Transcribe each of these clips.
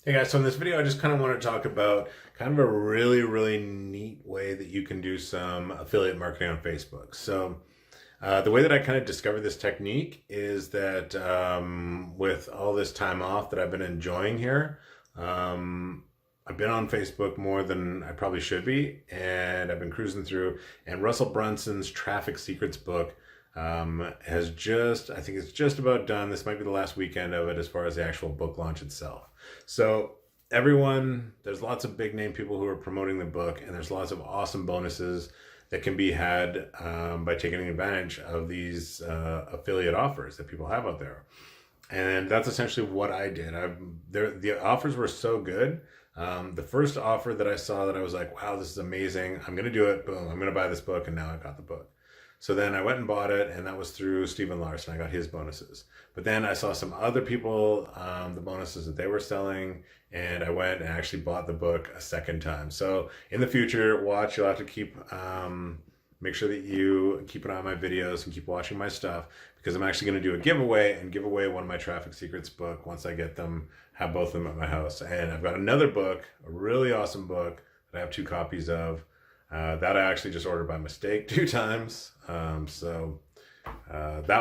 Hey guys, so in this video I just kind of want to talk about kind of a really neat way that you can do some affiliate marketing on Facebook. So the way that I kind of discovered this technique is that with all this time off that I've been enjoying here, I've been on Facebook more than I probably should be, and I've been cruising through, and Russell Brunson's Traffic Secrets book has just, I think it's just about done. This might be the last weekend of it as far as the actual book launch itself. So there's lots of big name people who are promoting the book, and there's lots of awesome bonuses that can be had by taking advantage of these affiliate offers that people have out there. And that's essentially what I did. The offers were so good. The first offer that I saw that I was like, wow, this is amazing. I'm going to do it. Boom. I'm going to buy this book. And now I got the book. So then I went and bought it, and that was through Stephen Larson. I got his bonuses. But then I saw some other people, the bonuses that they were selling, and I went and actually bought the book a second time. So in the future, you'll have to make sure that you keep an eye on my videos and keep watching my stuff, because I'm actually going to do a giveaway and give away one of my Traffic Secrets book once I get them, have both of them at my house. And I've got another book, a really awesome book that I have 2 copies of. That I actually just ordered by mistake 2 times. That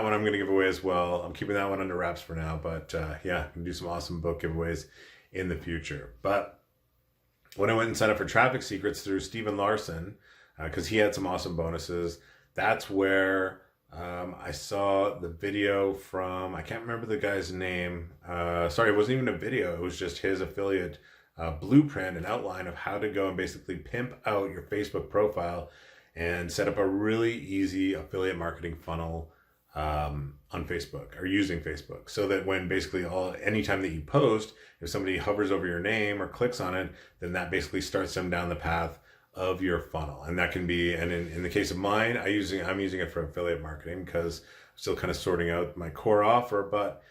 one I'm going to give away as well. I'm keeping that one under wraps for now, but yeah, I'm going to do some awesome book giveaways in the future. But when I went and signed up for Traffic Secrets through Stephen Larson, because he had some awesome bonuses, that's where I saw the video from, I can't remember the guy's name. Sorry, it wasn't even a video. It was just his affiliate blueprint and outline of how to go and basically pimp out your Facebook profile and set up a really easy affiliate marketing funnel on Facebook or using Facebook, so that when basically anytime that you post, if somebody hovers over your name or clicks on it, then that basically starts them down the path of your funnel. And that can be, and in the case of mine, I'm using it for affiliate marketing because I'm still kind of sorting out my core offer. But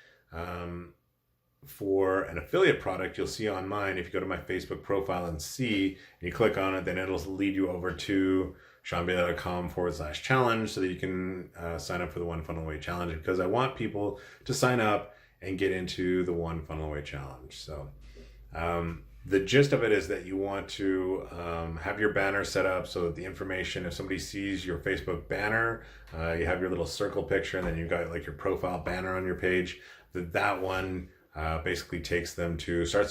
for an affiliate product, you'll see on mine, if you go to my Facebook profile and you click on it, then it'll lead you over to ShawnBayley.com/challenge, so that you can sign up for the One Funnel Away Challenge, because I want people to sign up and get into the One Funnel Away Challenge. So the gist of it is that you want to have your banner set up so that the information, if somebody sees your Facebook banner, you have your little circle picture, and then you've got like your profile banner on your page, that one basically starts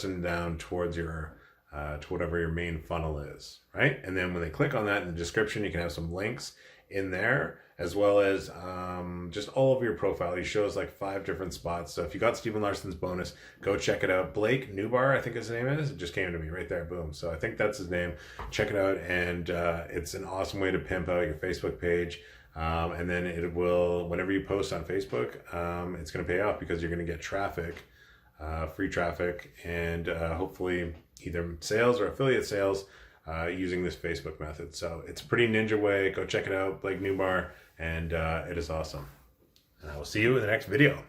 them down towards to whatever your main funnel is, right? And then when they click on that, in the description, you can have some links in there, as well as just all over your profile. He shows like 5 different spots. So if you got Stephen Larson's bonus, go check it out. Blake Newbar, I think his name is. It just came to me right there. Boom. So I think that's his name. Check it out. And it's an awesome way to pimp out your Facebook page. And then it will, whenever you post on Facebook, it's going to pay off, because you're going to get traffic, free traffic, and hopefully either sales or affiliate sales using this Facebook method. So it's a pretty ninja way. Go check it out, Blake Newbar, and it is awesome. And I will see you in the next video.